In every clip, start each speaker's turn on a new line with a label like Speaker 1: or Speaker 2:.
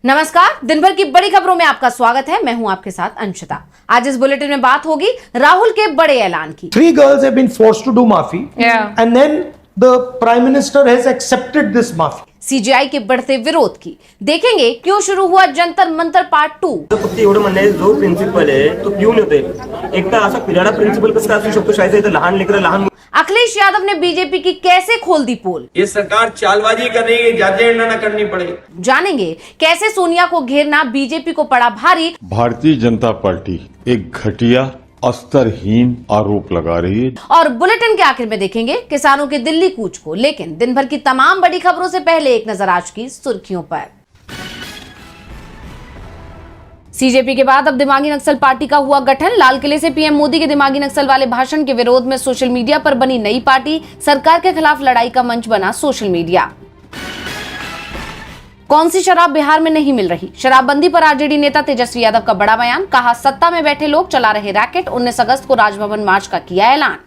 Speaker 1: नमस्कार, दिन भर की बड़ी खबरों में आपका स्वागत है। मैं हूं आपके साथ अंशिता। आज इस बुलेटिन में बात होगी राहुल के बड़े ऐलान की।
Speaker 2: 3 girls have been forced to do maafi, and then the prime minister has accepted this maafi.
Speaker 1: CGI के बढ़ते विरोध की देखेंगे क्यों शुरू हुआ जंतर मंतर पार्ट 2।
Speaker 3: फक्त एवढं म्हणणं आहे, जो प्रिन्सिपल आहे तो पिऊन होते। एकदा असा पिराडा प्रिन्सिपल कसं असू शकतो? शाळेत इथं लहान लेकरं लहान।
Speaker 1: अखिलेश यादव ने बीजेपी की कैसे खोल दी पोल।
Speaker 4: ये सरकार चालबाजी कर रही है, जांचें न करनी पड़े।
Speaker 1: जानेंगे कैसे सोनिया को घेरना बीजेपी को पड़ा भारी।
Speaker 5: भारतीय जनता पार्टी एक घटिया अस्तरहीन आरोप लगा रही है।
Speaker 1: और बुलेटिन के आखिर में देखेंगे किसानों के दिल्ली कूच को। लेकिन दिन भर की तमाम बड़ी खबरों से पहले एक नजर आज की सुर्खियों पर। सीजेपी के बाद अब दिमागी नक्सल पार्टी का हुआ गठन। लाल किले से पीएम मोदी के दिमागी नक्सल वाले भाषण के विरोध में सोशल मीडिया पर बनी नई पार्टी। सरकार के खिलाफ लड़ाई का मंच बना सोशल मीडिया। कौन सी शराब बिहार में नहीं मिल रही? शराबबंदी पर आरजेडी नेता तेजस्वी यादव का बड़ा बयान। कहा, सत्ता में बैठे लोग चला रहे रैकेट। 19 अगस्त को राजभवन मार्च का किया ऐलान।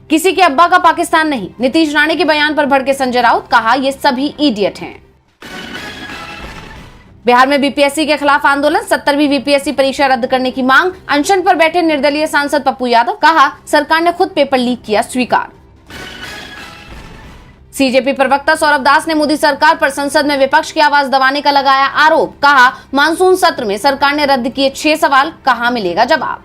Speaker 1: किसी के अब्बा का पाकिस्तान नहीं। नीतीश राणे के बयान पर भड़के संजय राउत। कहा, ये सभी इडियट हैं। बिहार में बीपीएससी के खिलाफ आंदोलन। 70वीं बीपीएससी परीक्षा रद्द करने की मांग। अनशन पर बैठे निर्दलीय सांसद पप्पू यादव। कहा, सरकार ने खुद पेपर लीक किया स्वीकार। सीजेपी प्रवक्ता सौरभ दास ने मोदी सरकार पर संसद में विपक्ष की आवाज दबाने का लगाया आरोप। कहा, मानसून सत्र में सरकार ने रद्द किए 6 सवाल, कहां मिलेगा जवाब।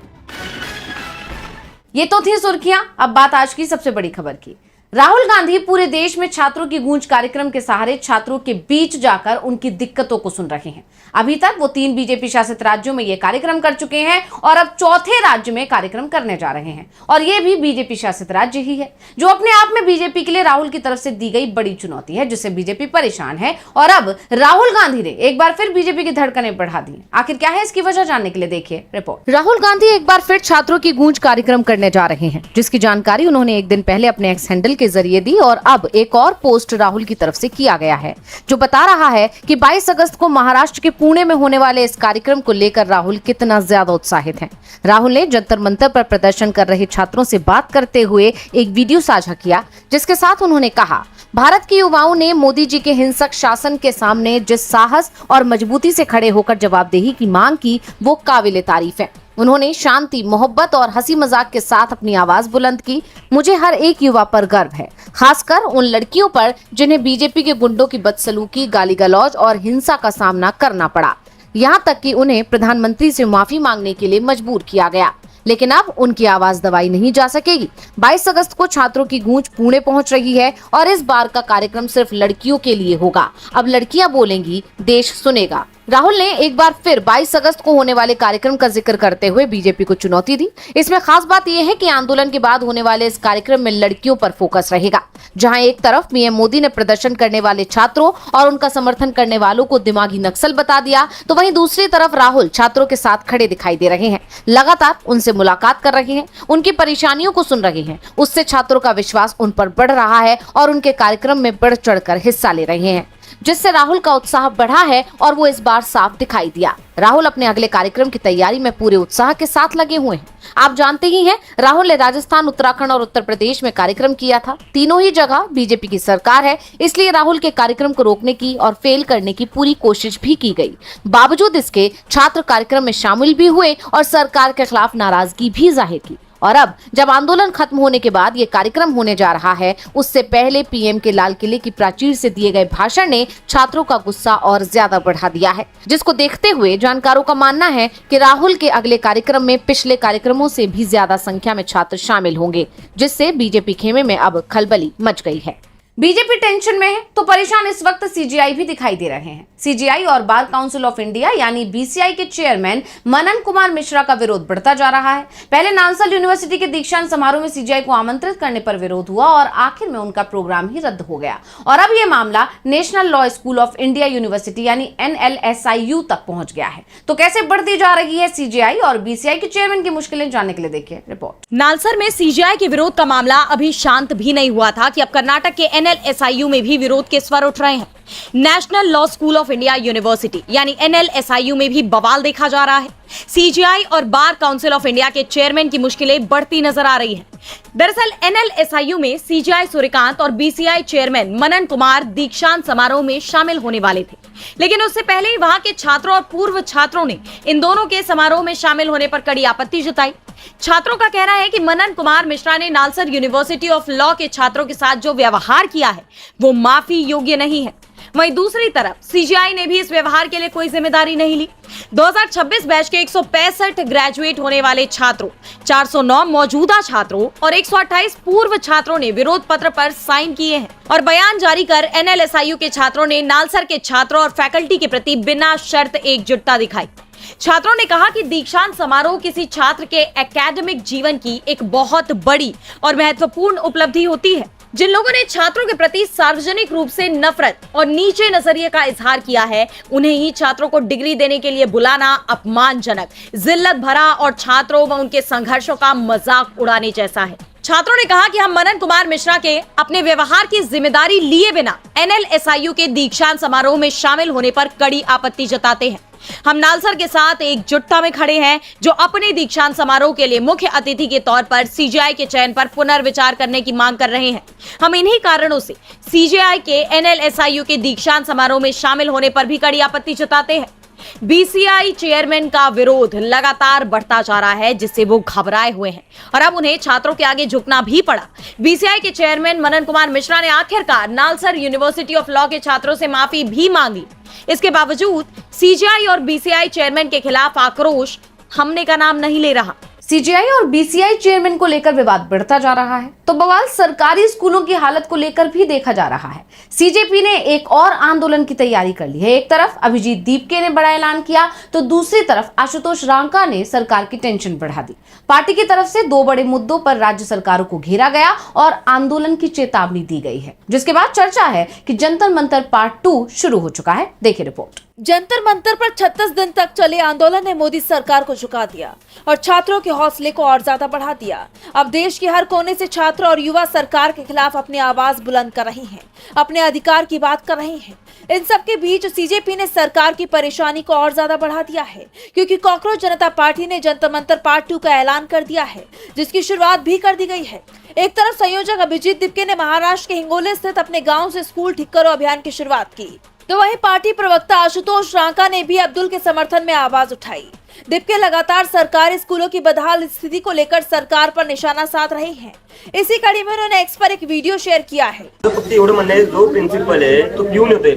Speaker 1: ये तो थी सुर्खियां। अब बात आज की सबसे बड़ी खबर की। राहुल गांधी पूरे देश में छात्रों की गूंज कार्यक्रम के सहारे छात्रों के बीच जाकर उनकी दिक्कतों को सुन रहे हैं। अभी तक वो 3 बीजेपी शासित राज्यों में ये कार्यक्रम कर चुके हैं और अब चौथे राज्य में कार्यक्रम करने जा रहे हैं। और ये भी बीजेपी शासित राज्य ही है, जो अपने आप में बीजेपी के लिए राहुल की तरफ से दी गई बड़ी चुनौती है, जिससे बीजेपी परेशान है। और अब राहुल गांधी ने एक बार फिर बीजेपी की धड़कनें बढ़ा दी। आखिर क्या है इसकी वजह, जानने के लिए देखिए रिपोर्ट। राहुल गांधी एक बार फिर छात्रों की गूंज कार्यक्रम करने जा रहे हैं, जिसकी जानकारी उन्होंने एक दिन पहले अपने एक्स हैंडल के जरिए दी। और अब एक और पोस्ट राहुल की तरफ से किया गया है, जो बता रहा है कि 22 अगस्त को महाराष्ट्र के पुणे में होने वाले इस कार्यक्रम को लेकर राहुल कितना ज्यादा उत्साहित हैं। राहुल ने जंतर मंतर पर प्रदर्शन कर रहे छात्रों से बात करते हुए एक वीडियो साझा किया, जिसके साथ उन्होंने कहा, भारत के युवाओं ने मोदी जी के हिंसक शासन के सामने जिस साहस और मजबूती से खड़े होकर जवाबदेही की मांग की, वो काबिले तारीफ है। उन्होंने शांति, मोहब्बत और हंसी मजाक के साथ अपनी आवाज बुलंद की। मुझे हर एक युवा पर गर्व है, खासकर उन लड़कियों पर जिन्हें बीजेपी के गुंडों की बदसलूकी, गाली गलौज और हिंसा का सामना करना पड़ा। यहाँ तक कि उन्हें प्रधानमंत्री से माफी मांगने के लिए मजबूर किया गया। लेकिन अब उनकी आवाज दबाई नहीं जा सकेगी। 22 अगस्त को छात्रों की गूंज पुणे पहुंच रही है और इस बार का कार्यक्रम सिर्फ लड़कियों के लिए होगा। अब लड़कियां बोलेंगी, देश सुनेगा। राहुल ने एक बार फिर 22 अगस्त को होने वाले कार्यक्रम का जिक्र करते हुए बीजेपी को चुनौती दी। इसमें खास बात यह है कि आंदोलन के बाद होने वाले इस कार्यक्रम में लड़कियों पर फोकस रहेगा। जहां एक तरफ पीएम मोदी ने प्रदर्शन करने वाले छात्रों और उनका समर्थन करने वालों को दिमागी नक्सल बता दिया, तो वहीं दूसरी तरफ राहुल छात्रों के साथ खड़े दिखाई दे रहे हैं। लगातार उनसे मुलाकात कर रहे हैं, उनकी परेशानियों को सुन रहे हैं। उससे छात्रों का विश्वास उन पर बढ़ रहा है और उनके कार्यक्रम में बढ़ चढ़कर हिस्सा ले रहे हैं, जिससे राहुल का उत्साह बढ़ा है और वो इस बार साफ दिखाई दिया। राहुल अपने अगले कार्यक्रम की तैयारी में पूरे उत्साह के साथ लगे हुए हैं। आप जानते ही हैं, राहुल ने राजस्थान, उत्तराखंड और उत्तर प्रदेश में कार्यक्रम किया था। तीनों ही जगह बीजेपी की सरकार है, इसलिए राहुल के कार्यक्रम को रोकने की और फेल करने की पूरी कोशिश भी की गई। बावजूद इसके छात्र कार्यक्रम में शामिल भी हुए और सरकार के खिलाफ नाराजगी भी जाहिर की। और अब जब आंदोलन खत्म होने के बाद ये कार्यक्रम होने जा रहा है, उससे पहले पीएम के लाल किले की प्राचीर से दिए गए भाषण ने छात्रों का गुस्सा और ज्यादा बढ़ा दिया है, जिसको देखते हुए जानकारों का मानना है कि राहुल के अगले कार्यक्रम में पिछले कार्यक्रमों से भी ज्यादा संख्या में छात्र शामिल होंगे, जिससे बीजेपी खेमे में अब खलबली मच गई है। बीजेपी टेंशन में है तो परेशान इस वक्त सीजीआई भी दिखाई दे रहे हैं। सीजीआई और बार काउंसिल ऑफ इंडिया यानी बीसीआई के चेयरमैन मनन कुमार मिश्रा का विरोध बढ़ता जा रहा है। पहले नालसा यूनिवर्सिटी के दीक्षांत समारोह में सीजीआई को आमंत्रित करने पर विरोध हुआ और आखिर में उनका प्रोग्राम ही रद्द हो गया। और अब यह मामला national law school of India university यानी NLSIU तक पहुंच गया है। तो कैसे बढ़ती जा रही है सीजीआई और बीसीआई के चेयरमैन की मुश्किलें, जानने के लिए देखिए रिपोर्ट।
Speaker 6: नालसर में सीजीआई के विरोध का मामला अभी शांत भी नहीं हुआ था कि अब कर्नाटक के NLSIU में भी विरोध के स्वर उठ रहे हैं। National law school of India university यानी NLSIU में भी बवाल देखा जा रहा है। सीजीआई और बार काउंसिल ऑफ इंडिया के चेयरमैन की मुश्किलें बढ़ती नजर आ रही हैं। दरअसल NLSIU में सीजीआई सूर्यकांत और बीसीआई चेयरमैन मनन कुमार दीक्षांत समारोह में शामिल होने वाले थे। लेकिन उससे पहले ही वहां के छात्रों और पूर्व छात्रों ने इन दोनों के समारोह में शामिल होने पर कड़ी आपत्ति जताई। छात्रों का कहना है कि मनन कुमार मिश्रा ने नालसर यूनिवर्सिटी ऑफ लॉ के छात्रों के साथ जो व्यवहार किया है वो माफी योग्य नहीं है। वहीं दूसरी तरफ सीजीआई ने भी इस व्यवहार के लिए कोई जिम्मेदारी नहीं ली। 2026 बैच के 165 ग्रेजुएट होने वाले छात्रों, 409 मौजूदा छात्रों और 128 पूर्व छात्रों ने विरोध पत्र पर साइन किए हैं और बयान जारी कर एनएलएसआईयू के छात्रों ने नालसर के छात्रों और फैकल्टी के प्रति बिना शर्त एकजुटता दिखाई। छात्रों ने कहा कि दीक्षांत समारोह किसी छात्र के एकेडमिक जीवन की एक बहुत बड़ी और महत्वपूर्ण उपलब्धि होती है। जिन लोगों ने छात्रों के प्रति सार्वजनिक रूप से नफरत और नीचे नजरिए का इजहार किया है, उन्हें ही छात्रों को डिग्री देने के लिए बुलाना अपमानजनक, जिल्लत भरा और छात्रों व उनके संघर्षों का मजाक उड़ाने जैसा है। छात्रों ने कहा कि हम मनन कुमार मिश्रा के अपने व्यवहार की जिम्मेदारी लिए बिना एनएलएसआईयू के दीक्षांत समारोह में शामिल होने पर कड़ी आपत्ति जताते हैं। हम नालसर के साथ एकजुटता में खड़े हैं, जो अपने दीक्षांत समारोह के लिए मुख्य अतिथि के तौर पर सीजीआई के चयन पर पुनर्विचार करने की मांग कर रहे हैं। हम इन्हीं कारणों से सीजीआई के एनएलएसआईयू के दीक्षांत समारोह में शामिल होने पर भी कड़ी आपत्ति जताते हैं। बीसीआई चेयरमैन का विरोध लगातार बढ़ता जा रहा है, जिससे वो घबराए हुए हैं और अब उन्हें छात्रों के आगे झुकना भी पड़ा। बीसीआई के चेयरमैन मनन कुमार मिश्रा ने आखिरकार नालसर यूनिवर्सिटी ऑफ लॉ के छात्रों से माफी भी मांग ली। इसके बावजूद सीजीआई और बीसीआई चेयरमैन के खिलाफ आक्रोश थमने का नाम नहीं ले रहा।
Speaker 1: सीजीआई और बीसीआई चेयरमैन को लेकर विवाद बढ़ता जा रहा है, तो बवाल सरकारी स्कूलों की हालत को लेकर भी देखा जा रहा है। सीजेपी ने एक और आंदोलन की तैयारी कर ली है। एक तरफ अभिजीत दीपके ने बड़ा ऐलान किया, तो दूसरी तरफ आशुतोष रांका ने सरकार की टेंशन बढ़ा दी। पार्टी की तरफ से दो बड़े मुद्दों पर राज्य सरकारों को घेरा गया और आंदोलन की चेतावनी दी गई है, जिसके बाद चर्चा है कि जंतर मंतर पार्ट 2 शुरू हो चुका है। देखिए रिपोर्ट।
Speaker 7: जंतर मंतर पर 36 दिन तक चले आंदोलन ने मोदी सरकार को झुका दिया और छात्रों के हौसले को और ज्यादा बढ़ा दिया। अब देश के हर कोने से छात्र और युवा सरकार के खिलाफ अपनी आवाज बुलंद कर रहे हैं, अपने अधिकार की बात कर रहे हैं। इन सब के बीच सीजेपी ने सरकार की परेशानी को और ज्यादा बढ़ा दिया है, क्योंकि कॉकरोच जनता पार्टी ने जंतर मंतर पार्ट 2 का ऐलान कर दिया है, जिसकी शुरुआत भी कर दी गई है। एक तरफ संयोजक अभिजीत दीपके ने महाराष्ट्र के हिंगोले स्थित अपने गाँव से स्कूल ठीक करो अभियान की शुरुआत की, तो वहीं पार्टी प्रवक्ता आशुतोष रांका ने भी अब्दुल के समर्थन में आवाज उठाई। दीपके लगातार सरकारी स्कूलों की बदहाल स्थिति को लेकर सरकार पर निशाना साध रहे हैं। इसी कड़ी में उन्होंने एक्स पर एक वीडियो शेअर किया है।
Speaker 3: फक्त एवढं म्हणणं आहे, जो प्रिन्सिपल आहे तो पिऊन होते।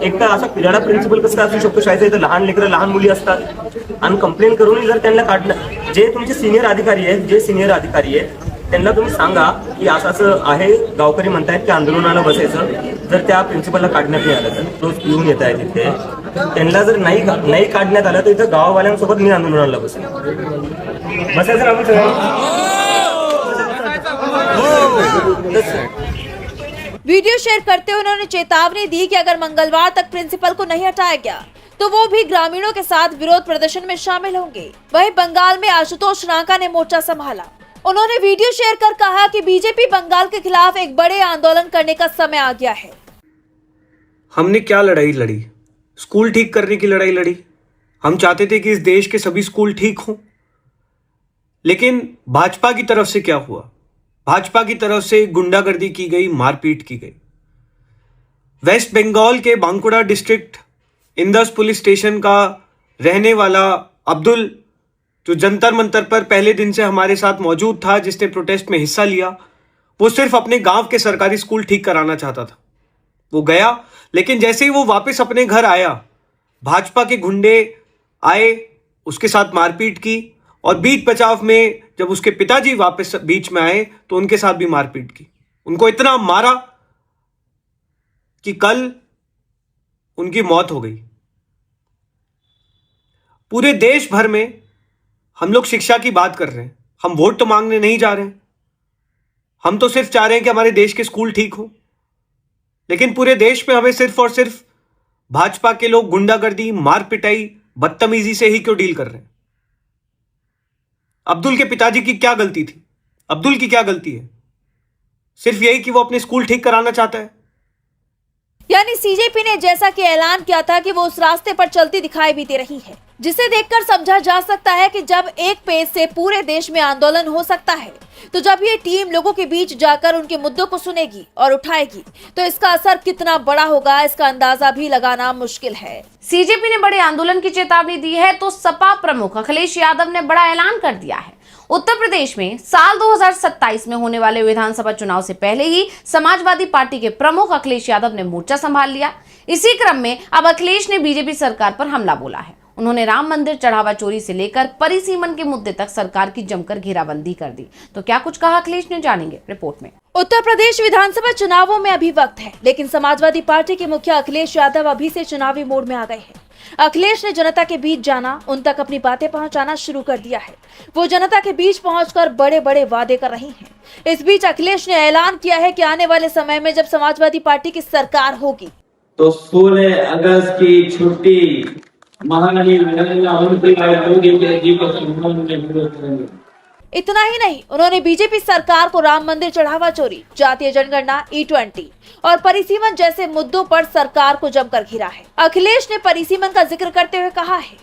Speaker 3: एकदा असा पिराडा प्रिन्सिपल कसं असू शकतो? शाळेत इथं लहान लेकरं लहान मुली असतात आणि कंप्लेंट करून जर त्यांना काढलं, जे तुमचे सिनियर अधिकारी आहेत त्यांना तुम्ही सांगा की असं असं आहे, गावकरी म्हणतायत की आंदोलनाला बसायचं। जर त्या प्रिन्सिपलला काढण्यात नाही आलं तर रोज पिऊन येत आहेत तिथे, त्यांना जर नाही काढण्यात आलं तर इथं गाववाल्यांसोबत मी आंदोलनाला बसेल। बसायचं ना
Speaker 7: वीडियो शेयर करते हुए उन्होंने चेतावनी दी कि अगर मंगलवार तक प्रिंसिपल को नहीं हटाया गया तो वो भी ग्रामीणों के साथ विरोध प्रदर्शन में शामिल होंगे। वहीं बंगाल में आशुतोष रांका ने मोर्चा संभाला। उन्होंने वीडियो शेयर कर कहा कि बीजेपी बंगाल के खिलाफ एक बड़े आंदोलन करने का समय आ गया है।
Speaker 8: हमने क्या लड़ाई लड़ी? स्कूल ठीक करने की लड़ाई लड़ी। हम चाहते थे कि इस देश के सभी स्कूल ठीक हों, लेकिन भाजपा की तरफ से क्या हुआ? भाजपा की तरफ से गुंडागर्दी की गई, मारपीट की गई। वेस्ट बंगाल के Bankura district Indus police station का रहने वाला अब्दुल, जो जंतर मंतर पर पहले दिन से हमारे साथ मौजूद था, जिसने प्रोटेस्ट में हिस्सा लिया, वो सिर्फ अपने गांव के सरकारी स्कूल ठीक कराना चाहता था। वो गया, लेकिन जैसे ही वो वापस अपने घर आया, भाजपा के गुंडे आए, उसके साथ मारपीट की और बीच बचाव में जब उसके पिताजी वापस बीच में आए तो उनके साथ भी मारपीट की। उनको इतना मारा कि कल उनकी मौत हो गई। पूरे देश भर में हम लोग शिक्षा की बात कर रहे हैं, हम वोट तो मांगने नहीं जा रहे हैं। हम तो सिर्फ चाह रहे हैं कि हमारे देश के स्कूल ठीक हो, लेकिन पूरे देश में हमें सिर्फ और सिर्फ भाजपा के लोग गुंडागर्दी, मार पिटाई, बदतमीजी से ही क्यों डील कर रहे हैं? अब्दुल के पिताजी की क्या गलती थी? अब्दुल की क्या गलती है? सिर्फ यही कि वो अपने स्कूल ठीक कराना चाहता है।
Speaker 7: यानी सीजेपी ने जैसा कि ऐलान किया था कि वो उस रास्ते पर चलती दिखाई भी दे रही है। जिसे देखकर समझा जा सकता है कि जब एक पेज से पूरे देश में आंदोलन हो सकता है, तो जब ये टीम लोगों के बीच जाकर उनके मुद्दों को सुनेगी और उठाएगी, तो इसका असर कितना बड़ा होगा, इसका अंदाजा भी लगाना मुश्किल है।
Speaker 1: सीजेपी ने बड़े आंदोलन की चेतावनी दी है तो सपा प्रमुख अखिलेश यादव ने बड़ा ऐलान कर दिया है। उत्तर प्रदेश में साल 2027 में होने वाले विधानसभा चुनाव से पहले ही समाजवादी पार्टी के प्रमुख अखिलेश यादव ने मोर्चा संभाल लिया। इसी क्रम में अब अखिलेश ने बीजेपी सरकार पर हमला बोला है। उन्होंने राम मंदिर चढ़ावा चोरी से लेकर परिसीमन के मुद्दे तक सरकार की जमकर घेराबंदी कर दी। तो क्या कुछ कहा अखिलेश ने, जानेंगे रिपोर्ट में।
Speaker 7: उत्तर प्रदेश विधानसभा चुनावों में अभी वक्त है, लेकिन समाजवादी पार्टी के मुखिया अखिलेश यादव अभी से चुनावी मोड में आ गए हैं। अखिलेश ने जनता के बीच जाना, उन तक अपनी बातें पहुंचाना शुरू कर दिया है। वो जनता के बीच पहुंचकर बड़े बड़े वादे कर रही हैं। इस बीच अखिलेश ने ऐलान किया है कि आने वाले समय में जब समाजवादी पार्टी की सरकार होगी
Speaker 9: तो 16 अगस्त की छुट्टी महानवी
Speaker 7: इतना ही नहीं, उन्होंने बीजेपी सरकार को राम मंदिर चढ़ावा चोरी, जातीय जनगणना, E20 और परिसीमन जैसे मुद्दों पर सरकार को जमकर घिरा है। अखिलेश ने परिसीमन का जिक्र करते हुए कहा है,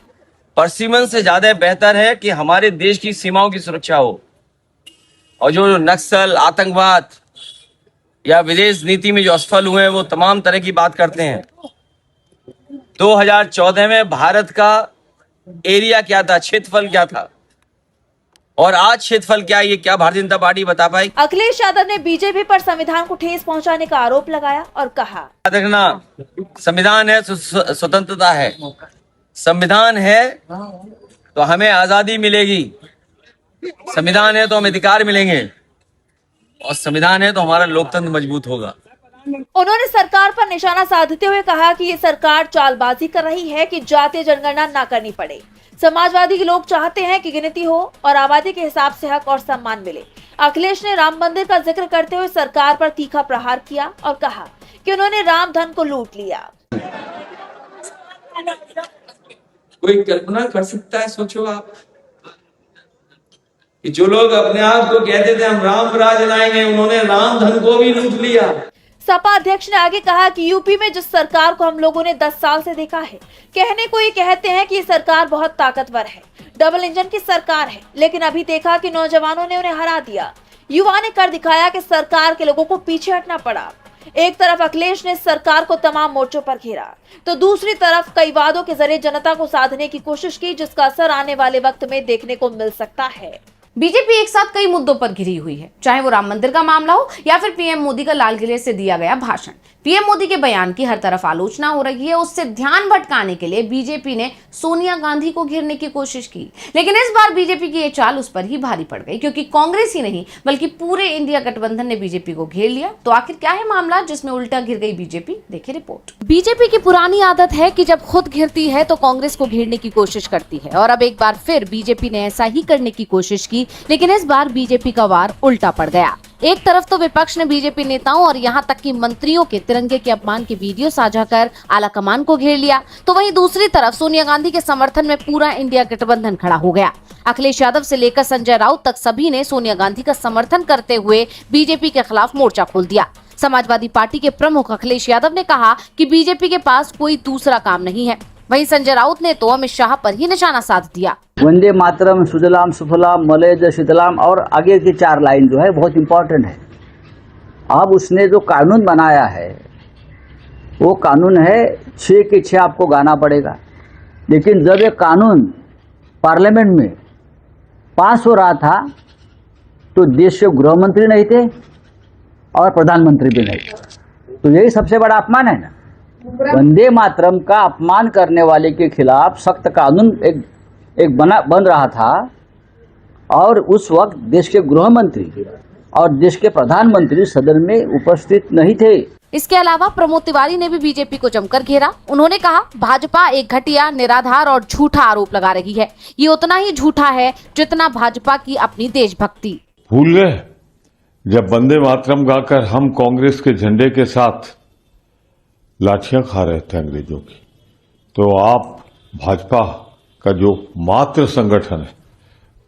Speaker 4: परिसीमन से ज्यादा बेहतर है कि हमारे देश की सीमाओं की सुरक्षा हो, और जो नक्सल, आतंकवाद या विदेश नीति में जो असफल हुए हैं वो तमाम तरह की बात करते हैं। 2014 में भारत का एरिया क्या था, क्षेत्रफल क्या था, और आज क्षेत्रफल क्या है, ये क्या भारतीय जनता पार्टी बता पाई?
Speaker 7: अखिलेश यादव ने बीजेपी पर संविधान को ठेस पहुंचाने का आरोप लगाया और कहा,
Speaker 4: याद रखना, संविधान है, स्वतंत्रता है, संविधान है तो हमें आजादी मिलेगी, संविधान है तो हमें अधिकार मिलेंगे, और संविधान है तो हमारा लोकतंत्र मजबूत होगा।
Speaker 7: उन्होंने सरकार पर निशाना साधते हुए कहा कि ये सरकार चालबाजी कर रही है कि जातीय जनगणना ना करनी पड़े। समाजवादी के लोग चाहते हैं कि गिनती हो और आबादी के हिसाब से हक और सम्मान मिले। अखिलेश ने राम मंदिर का जिक्र करते हुए सरकार पर तीखा प्रहार किया और कहा कि उन्होंने राम धन को लूट लिया।
Speaker 4: कोई कल्पना कर सकता है, सोचो आप, कि जो लोग अपने आप को कहते थे हम राम राज लाएंगे, उन्होंने राम धन को भी लूट लिया।
Speaker 7: सपा अध्यक्ष ने आगे कहा कि यूपी में जिस सरकार को हम लोगों ने 10 साल से देखा है, कहने को ये कहते हैं कि ये सरकार बहुत ताकतवर है, डबल इंजन की सरकार है, लेकिन अभी देखा कि नौजवानों ने उन्हें हरा दिया। युवा ने कर दिखाया कि सरकार के लोगों को पीछे हटना पड़ा। एक तरफ अखिलेश ने सरकार को तमाम मोर्चों पर घेरा, तो दूसरी तरफ कई वादों के जरिए जनता को साधने की कोशिश की, जिसका असर आने वाले वक्त में देखने को मिल सकता है।
Speaker 1: बीजेपी एक साथ कई मुद्दों पर घिरी हुई है, चाहे वो राम मंदिर का मामला हो या फिर पीएम मोदी का लाल किले से दिया गया भाषण। पीएम मोदी के बयान की हर तरफ आलोचना हो रही है। उससे ध्यान भटकाने के लिए बीजेपी ने सोनिया गांधी को घेरने की कोशिश की, लेकिन इस बार बीजेपी की ये चाल उस पर ही भारी पड़ गई, क्योंकि कांग्रेस ही नहीं बल्कि पूरे इंडिया गठबंधन ने बीजेपी को घेर लिया। तो आखिर क्या है मामला जिसमें उल्टा घिर गई बीजेपी, देखिए रिपोर्ट। बीजेपी की पुरानी आदत है कि जब खुद घिरती है तो कांग्रेस को घेरने की कोशिश करती है, और अब एक बार फिर बीजेपी ने ऐसा ही करने की कोशिश की, लेकिन इस बार बीजेपी का वार उल्टा पड़ गया। एक तरफ तो विपक्ष ने बीजेपी नेताओं और यहां तक कि मंत्रियों के तिरंगे के अपमान के वीडियो साझा कर आला कमान को घेर लिया, तो वहीं दूसरी तरफ सोनिया गांधी के समर्थन में पूरा इंडिया गठबंधन खड़ा हो गया। अखिलेश यादव से लेकर संजय राउत तक सभी ने सोनिया गांधी का समर्थन करते हुए बीजेपी के खिलाफ मोर्चा खोल दिया। समाजवादी पार्टी के प्रमुख अखिलेश यादव ने कहा कि बीजेपी के पास कोई दूसरा काम नहीं है। वहीं संजय राउत ने तो अमित शाह पर ही निशाना साध दिया।
Speaker 10: वंदे मातरम, सुजलाम सुफलाम मलयज शीतलाम और आगे की 4 लाइन जो है बहुत इंपॉर्टेंट है। अब उसने जो कानून बनाया है वो कानून है 6 के 6 आपको गाना पड़ेगा, लेकिन जब ये कानून पार्लियामेंट में पास हो रहा था तो देश के गृह मंत्री नहीं थे और प्रधानमंत्री भी नहीं थे। तो यही सबसे बड़ा अपमान है ना। वंदे मातरम का अपमान करने वाले के खिलाफ सख्त कानून बन रहा था, और उस वक्त देश के गृह मंत्री और देश के प्रधानमंत्री सदन में उपस्थित नहीं थे।
Speaker 1: इसके अलावा प्रमोद तिवारी ने भी बीजेपी को जमकर घेरा। उन्होंने कहा, भाजपा एक घटिया, निराधार और झूठा आरोप लगा रही है। ये उतना ही झूठा है जितना भाजपा की अपनी देशभक्ति।
Speaker 5: भूल गए जब वंदे मातरम गाकर हम कांग्रेस के झंडे के साथ लाठियां खा रहे थे अंग्रेजों की, तो आप भाजपा का जो मात्र संगठन है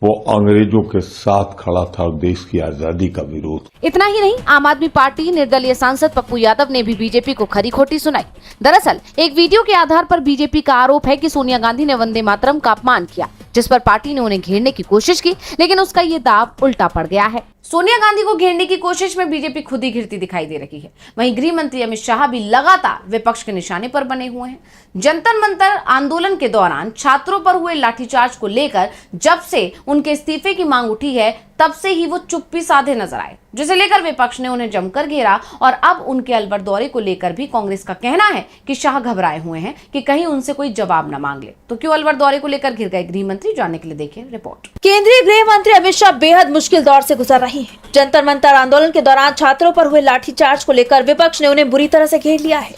Speaker 5: वो अंग्रेजों के साथ खड़ा था और देश की आजादी का विरोध।
Speaker 1: इतना ही नहीं, आम आदमी पार्टी निर्दलीय सांसद पप्पू यादव ने भी बीजेपी को खरी खोटी सुनाई। दरअसल एक वीडियो के आधार पर बीजेपी का आरोप है कि सोनिया गांधी ने वंदे मातरम का अपमान किया, जिस पर पार्टी ने उन्हें घेरने की कोशिश की, लेकिन उसका ये दाव उल्टा पड़ गया है। सोनिया गांधी को घेरने की कोशिश में बीजेपी खुद ही घिरती दिखाई दे रही है। वहीं गृह मंत्री अमित शाह भी लगातार विपक्ष के निशाने पर बने हुए हैं। जंतर मंतर आंदोलन के दौरान छात्रों पर हुए लाठीचार्ज को लेकर जब से उनके इस्तीफे की मांग उठी है, तब से ही वो चुप्पी साधे नजर आए, जिसे लेकर विपक्ष ने उन्हें जमकर घेरा। और अब उनके अलवर दौरे को लेकर भी कांग्रेस का कहना है कि शाह घबराए हुए हैं कि कहीं उनसे कोई जवाब न मांग ले। तो क्यों अलवर दौरे को लेकर घिर गए गृह मंत्री, जानने के लिए देखिए रिपोर्ट।
Speaker 7: केंद्रीय गृह मंत्री अमित शाह बेहद मुश्किल दौर से गुजर रही हैं। जंतर मंतर आंदोलन के दौरान छात्रों पर हुए लाठीचार्ज को लेकर विपक्ष ने उन्हें बुरी तरह से घेर लिया है।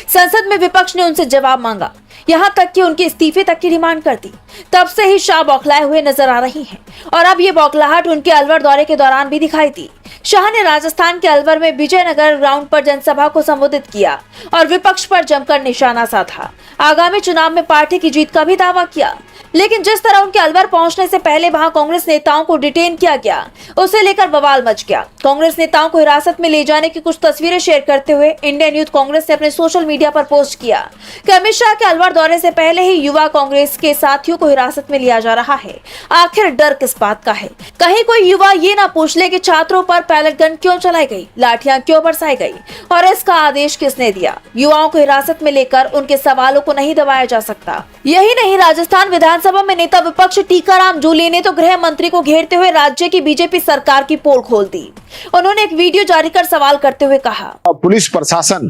Speaker 7: संसद में विपक्ष ने उनसे जवाब मांगा, यहाँ तक कि उनके इस्तीफे तक की डिमांड कर दी। तब से ही शाह बौखलाए हुए नजर आ रही हैं और अब ये बौखलाहट उनके अलवर दौरे के दौरान भी दिखाई दी। शाह ने राजस्थान के अलवर में विजयनगर ग्राउंड पर जनसभा को संबोधित किया और विपक्ष पर जमकर निशाना साधा। आगामी चुनाव में पार्टी की जीत का भी दावा किया, लेकिन जिस तरह उनके अलवर पहुंचने से पहले वहां कांग्रेस नेताओं को डिटेन किया गया, उसे लेकर बवाल मच गया। कांग्रेस नेताओं को हिरासत में ले जाने की कुछ तस्वीरें शेयर करते हुए इंडियन यूथ कांग्रेस ने अपने सोशल मीडिया पर पोस्ट किया कि अमित शाह के अलवर दौरे से पहले ही युवा कांग्रेस के साथियों को हिरासत में लिया जा रहा है। आखिर डर किस बात का है? कहीं कोई युवा ये ना पूछ ले कि छात्रों पर पैलेट गन क्यों चलाई गई, लाठियां क्यों बरसाई गई और इसका आदेश किसने दिया? युवाओं को हिरासत में लेकर उनके सवालों को नहीं दबाया जा सकता। यही नहीं, राजस्थान विधानसभा में नेता विपक्ष टीकाराम जूली ने तो गृह मंत्री को घेरते हुए राज्य की बीजेपी सरकार की पोल खोल दी। उन्होंने एक वीडियो जारी कर सवाल करते हुए कहा,
Speaker 11: पुलिस प्रशासन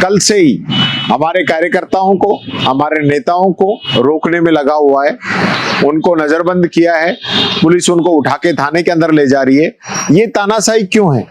Speaker 11: कल से ही हमारे कार्यकर्ताओं को, हमारे नेताओं को रोकने में लगा हुआ है। उनको नजरबंद किया है, पुलिस उनको उठा के थाने के अंदर ले जा रही है। ये तानाशाही क्यों है?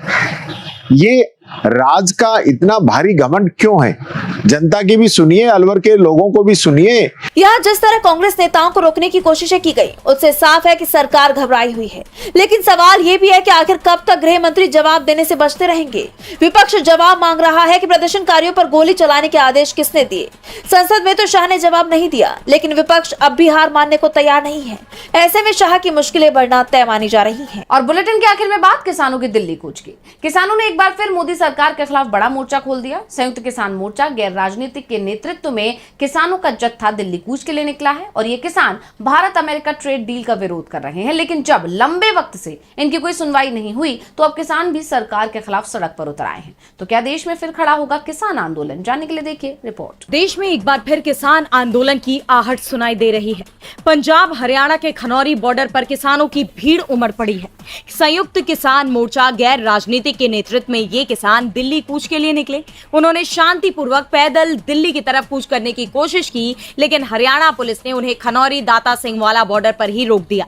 Speaker 11: ये राज का इतना भारी घमंड क्यों है? जनता की भी सुनिए, अलवर के लोगों को भी सुनिए।
Speaker 7: यहाँ जिस तरह कांग्रेस नेताओं को रोकने की कोशिशें की गई, उससे साफ है कि सरकार घबराई हुई है। लेकिन सवाल ये भी है कि आखिर कब तक गृह मंत्री जवाब देने से बचते रहेंगे? विपक्ष जवाब मांग रहा है कि प्रदर्शनकारियों पर गोली चलाने के आदेश किसने दिए। संसद में तो शाह ने जवाब नहीं दिया, लेकिन विपक्ष अब भी हार मानने को तैयार नहीं है। ऐसे में शाह की मुश्किलें बढ़ना तय मानी जा रही है।
Speaker 1: और बुलेटिन के आखिर में बात किसानों की दिल्ली कूच की। किसानों ने एक बार फिर मोदी सरकार के खिलाफ बड़ा मोर्चा खोल दिया। संयुक्त किसान मोर्चा गैर राजनीतिक के नेतृत्व में किसानों का जत्था दिल्ली कूच के लिए निकला है और ये किसान भारत अमेरिका ट्रेड डील का विरोध कर रहे हैं। लेकिन जब लंबे वक्त से इनकी कोई सुनवाई नहीं हुई, तो अब किसान भी सरकार के खिलाफ सड़क पर उतर आए हैं। तो क्या देश में फिर खड़ा होगा किसान आंदोलन? जानने के लिए देखिए रिपोर्ट।
Speaker 6: देश में एक बार फिर किसान आंदोलन की आहट सुनाई दे रही है। पंजाब हरियाणा के खनौरी बॉर्डर पर किसानों की भीड़ उमड़ पड़ी है। संयुक्त किसान मोर्चा गैर राजनीतिक के नेतृत्व में ये किसान दिल्ली कूच के लिए निकले। उन्होंने शांतिपूर्वक पैदल दिल्ली की तरफ कूच करने की कोशिश की, लेकिन हरियाणा पुलिस ने उन्हें खनौरी दाता सिंहवाला बॉर्डर पर ही रोक दिया।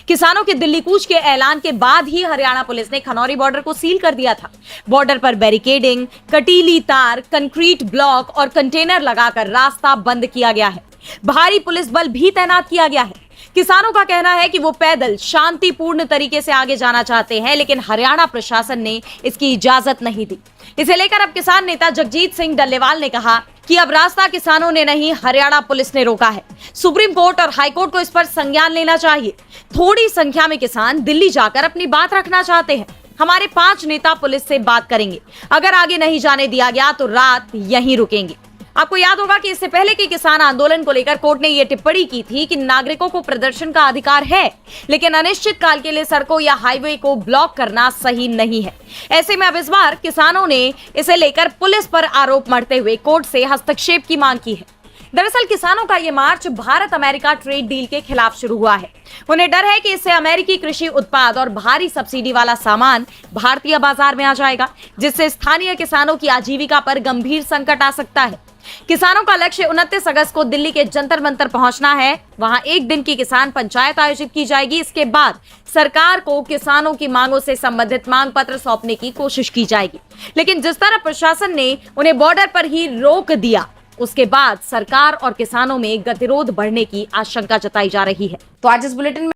Speaker 6: किसानों के दिल्ली कूच के ऐलान के बाद ही हरियाणा पुलिस ने खनौरी बॉर्डर को सील कर दिया था। बॉर्डर पर बैरिकेडिंग, कटीली तार, कंक्रीट ब्लॉक और कंटेनर लगाकर रास्ता बंद किया गया है। भारी पुलिस बल भी तैनात किया गया है। किसानों का कहना है कि वो पैदल शांतिपूर्ण तरीके से आगे जाना चाहते हैं, लेकिन हरियाणा प्रशासन ने इसकी इजाजत नहीं दी। इसे लेकर अब किसान नेता जगजीत सिंह डल्लेवाल ने कहा कि अब रास्ता किसानों ने नहीं, हरियाणा पुलिस ने रोका है। सुप्रीम कोर्ट और हाई कोर्ट को इस पर संज्ञान लेना चाहिए। थोड़ी संख्या में किसान दिल्ली जाकर अपनी बात रखना चाहते हैं। हमारे 5 नेता पुलिस से बात करेंगे। अगर आगे नहीं जाने दिया गया तो रात यहीं रुकेंगे। आपको याद होगा कि इससे पहले के किसान आंदोलन को लेकर कोर्ट ने यह टिप्पणी की थी कि नागरिकों को प्रदर्शन का अधिकार है, लेकिन अनिश्चित काल के लिए सड़कों या हाईवे को ब्लॉक करना सही नहीं है। ऐसे में अब इस बार किसानों ने इसे लेकर पुलिस पर आरोप मढ़ते हुए कोर्ट से हस्तक्षेप की मांग की है। दरअसल किसानों का ये मार्च भारत अमेरिका ट्रेड डील के खिलाफ शुरू हुआ है। उन्हें डर है कि इससे अमेरिकी कृषि उत्पाद और भारी सब्सिडी वाला सामान भारतीय बाजार में आ जाएगा, जिससे स्थानीय किसानों की आजीविका पर गंभीर संकट आ सकता है। किसानों का लक्ष्य 29 अगस्त को दिल्ली के जंतर मंतर पहुंचना है। वहां एक दिन की किसान पंचायत आयोजित की जाएगी। इसके बाद सरकार को किसानों की मांगों से संबंधित मांग पत्र सौंपने की कोशिश की जाएगी। लेकिन जिस तरह प्रशासन ने उन्हें बॉर्डर पर ही रोक दिया, उसके बाद सरकार और किसानों में गतिरोध बढ़ने की आशंका जताई जा रही है।
Speaker 1: तो आज इस बुलेटिन में